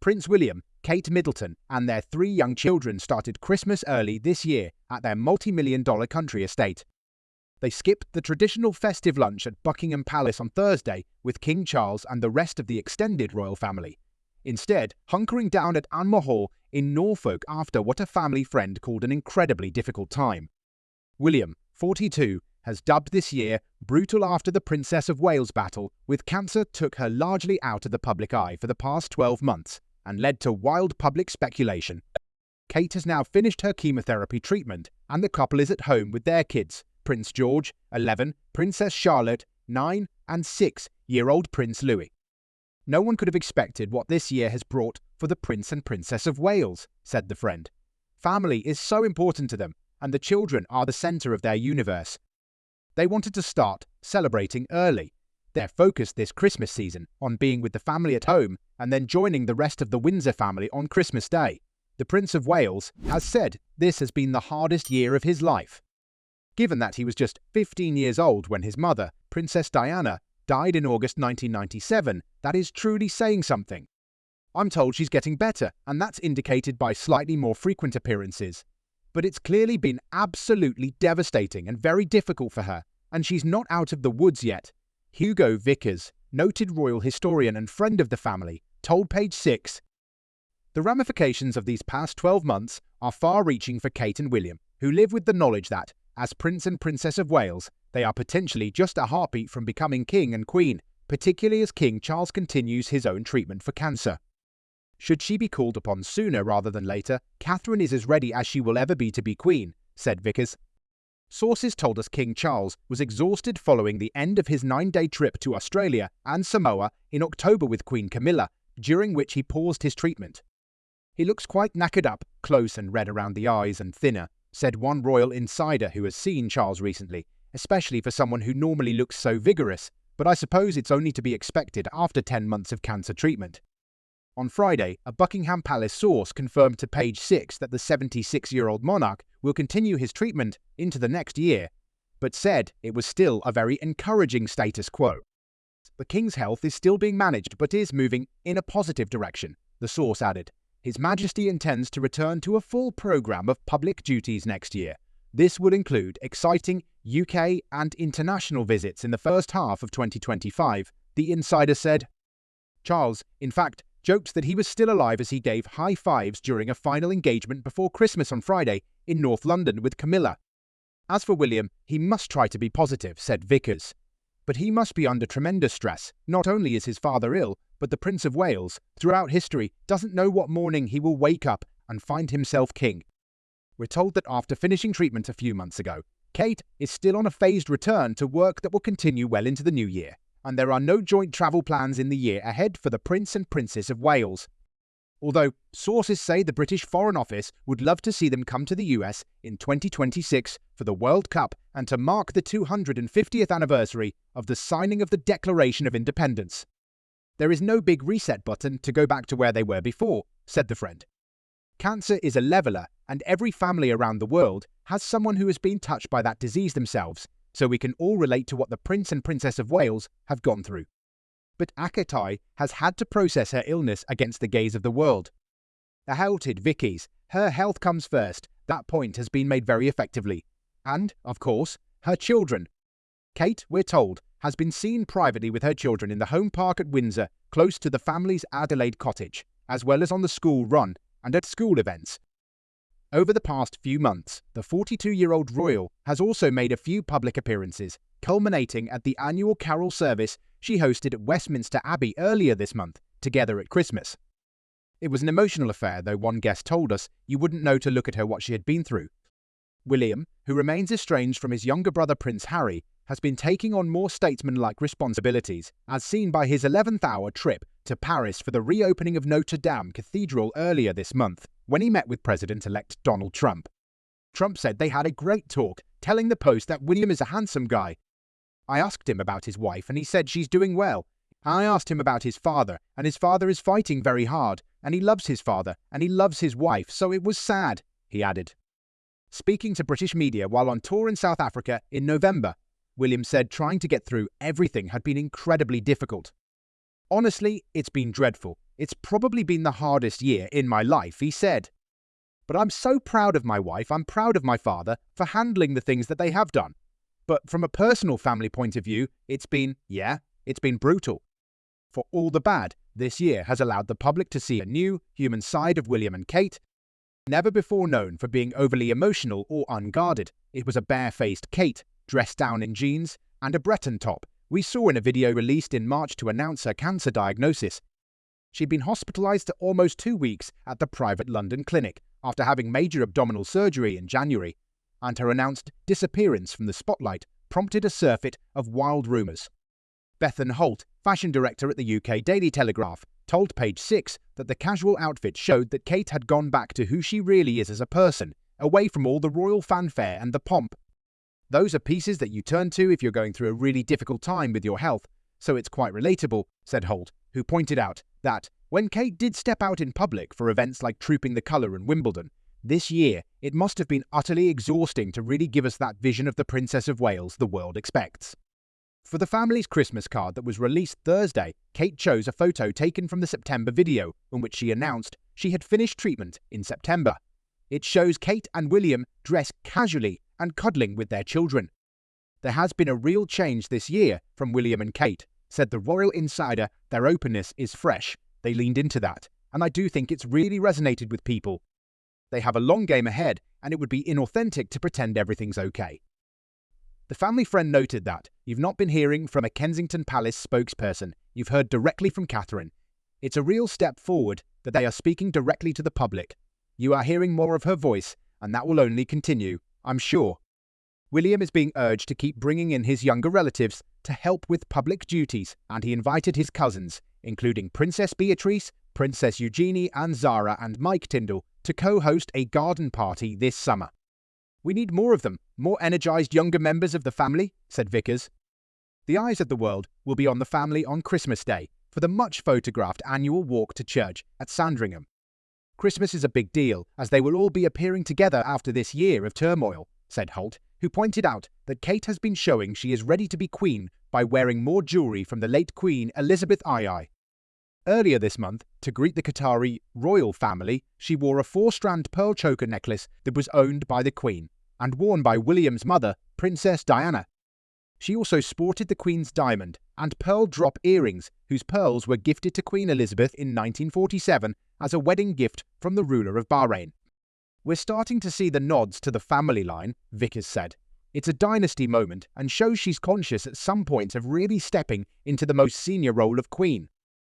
Prince William, Kate Middleton, and their 3 young children started Christmas early this year at their multi-million-dollar country estate. They skipped the traditional festive lunch at Buckingham Palace on Thursday with King Charles and the rest of the extended royal family, instead hunkering down at Anmer Hall in Norfolk after what a family friend called an incredibly difficult time. William, 42, has dubbed this year brutal after the Princess of Wales battle with cancer took her largely out of the public eye for the past 12 months and led to wild public speculation. Kate has now finished her chemotherapy treatment and the couple is at home with their kids, Prince George, 11, Princess Charlotte, 9, and 6-year-old Prince Louis. No one could have expected what this year has brought for the Prince and Princess of Wales, said the friend. Family is so important to them, and the children are the centre of their universe. They wanted to start celebrating early. They're focused this Christmas season on being with the family at home and then joining the rest of the Windsor family on Christmas Day. The Prince of Wales has said this has been the hardest year of his life. Given that he was just 15 years old when his mother, Princess Diana, died in August 1997, that is truly saying something. I'm told she's getting better, and that's indicated by slightly more frequent appearances. But it's clearly been absolutely devastating and very difficult for her, and she's not out of the woods yet. Hugo Vickers, noted royal historian and friend of the family, told Page 6, "The ramifications of these past 12 months are far-reaching for Kate and William, who live with the knowledge that, as Prince and Princess of Wales, they are potentially just a heartbeat from becoming King and Queen, particularly as King Charles continues his own treatment for cancer. Should she be called upon sooner rather than later, Catherine is as ready as she will ever be to be Queen," said Vickers. Sources told us King Charles was exhausted following the end of his 9-day trip to Australia and Samoa in October with Queen Camilla, during which he paused his treatment. "He looks quite knackered up, close and red around the eyes and thinner," said one royal insider who has seen Charles recently, especially for someone who normally looks so vigorous, but I suppose it's only to be expected after 10 months of cancer treatment. On Friday, a Buckingham Palace source confirmed to Page 6 that the 76-year-old monarch will continue his treatment into the next year, but said it was still a very encouraging status quo. "The King's health is still being managed but is moving in a positive direction," the source added. "His Majesty intends to return to a full programme of public duties next year. This would include exciting UK and international visits in the first half of 2025, the insider said. Charles, in fact, joked that he was still alive as he gave high fives during a final engagement before Christmas on Friday in North London with Camilla. As for William, he must try to be positive, said Vickers. But he must be under tremendous stress. Not only is his father ill, but the Prince of Wales, throughout history, doesn't know what morning he will wake up and find himself king. We're told that after finishing treatment a few months ago, Kate is still on a phased return to work that will continue well into the new year, and there are no joint travel plans in the year ahead for the Prince and Princess of Wales. Although sources say the British Foreign Office would love to see them come to the US in 2026 for the World Cup and to mark the 250th anniversary of the signing of the Declaration of Independence. There is no big reset button to go back to where they were before, said the friend. Cancer is a leveller, and every family around the world has someone who has been touched by that disease themselves, so we can all relate to what the Prince and Princess of Wales have gone through. But Akatai has had to process her illness against the gaze of the world. Ahouted Vicky's, her health comes first. That point has been made very effectively. And, of course, her children. Kate, we're told, has been seen privately with her children in the home park at Windsor, close to the family's Adelaide cottage, as well as on the school run and at school events. Over the past few months, the 42-year-old royal has also made a few public appearances, culminating at the annual carol service she hosted at Westminster Abbey earlier this month, together at Christmas. It was an emotional affair, though one guest told us you wouldn't know to look at her what she had been through. William, who remains estranged from his younger brother Prince Harry, has been taking on more statesman-like responsibilities, as seen by his 11th-hour trip to Paris for the reopening of Notre Dame Cathedral earlier this month, when he met with President-elect Donald Trump. Trump said they had a great talk, telling the Post that William is a handsome guy. I asked him about his wife, and he said she's doing well. I asked him about his father, and his father is fighting very hard, and he loves his father, and he loves his wife, so it was sad, he added. Speaking to British media while on tour in South Africa in November, William said trying to get through everything had been incredibly difficult. Honestly, it's been dreadful. "It's probably been the hardest year in my life," he said. "But I'm so proud of my wife, I'm proud of my father for handling the things that they have done. But from a personal family point of view, it's been brutal. For all the bad, this year has allowed the public to see a new, human side of William and Kate, never before known for being overly emotional or unguarded. It was a bare-faced Kate, dressed down in jeans and a Breton top, we saw in a video released in March to announce her cancer diagnosis. She'd been hospitalised for almost 2 weeks at the private London clinic after having major abdominal surgery in January, and her announced disappearance from the spotlight prompted a surfeit of wild rumours. Bethan Holt, fashion director at the UK Daily Telegraph, told Page 6 that the casual outfit showed that Kate had gone back to who she really is as a person, away from all the royal fanfare and the pomp. "Those are pieces that you turn to if you're going through a really difficult time with your health, so it's quite relatable," said Holt, who pointed out that when Kate did step out in public for events like Trooping the Colour and Wimbledon, this year it must have been utterly exhausting to really give us that vision of the Princess of Wales the world expects. For the family's Christmas card that was released Thursday, Kate chose a photo taken from the September video in which she announced she had finished treatment in September. It shows Kate and William dressed casually and cuddling with their children. "There has been a real change this year from William and Kate," said the royal insider. "Their openness is fresh. They leaned into that, and I do think it's really resonated with people. They have a long game ahead, and it would be inauthentic to pretend everything's okay." The family friend noted that, "You've not been hearing from a Kensington Palace spokesperson, you've heard directly from Catherine. It's a real step forward that they are speaking directly to the public. You are hearing more of her voice, and that will only continue, I'm sure." William is being urged to keep bringing in his younger relatives to help with public duties, and he invited his cousins, including Princess Beatrice, Princess Eugenie and Zara and Mike Tyndall, to co-host a garden party this summer. "We need more of them, more energised younger members of the family," said Vickers. The eyes of the world will be on the family on Christmas Day for the much-photographed annual walk to church at Sandringham. "Christmas is a big deal, as they will all be appearing together after this year of turmoil," said Holt, who pointed out that Kate has been showing she is ready to be queen by wearing more jewellery from the late Queen Elizabeth II. Earlier this month, to greet the Qatari royal family, she wore a 4-strand pearl choker necklace that was owned by the Queen and worn by William's mother, Princess Diana. She also sported the Queen's diamond and pearl drop earrings, whose pearls were gifted to Queen Elizabeth in 1947 as a wedding gift from the ruler of Bahrain. "We're starting to see the nods to the family line," Vickers said. "It's a dynasty moment and shows she's conscious at some point of really stepping into the most senior role of Queen."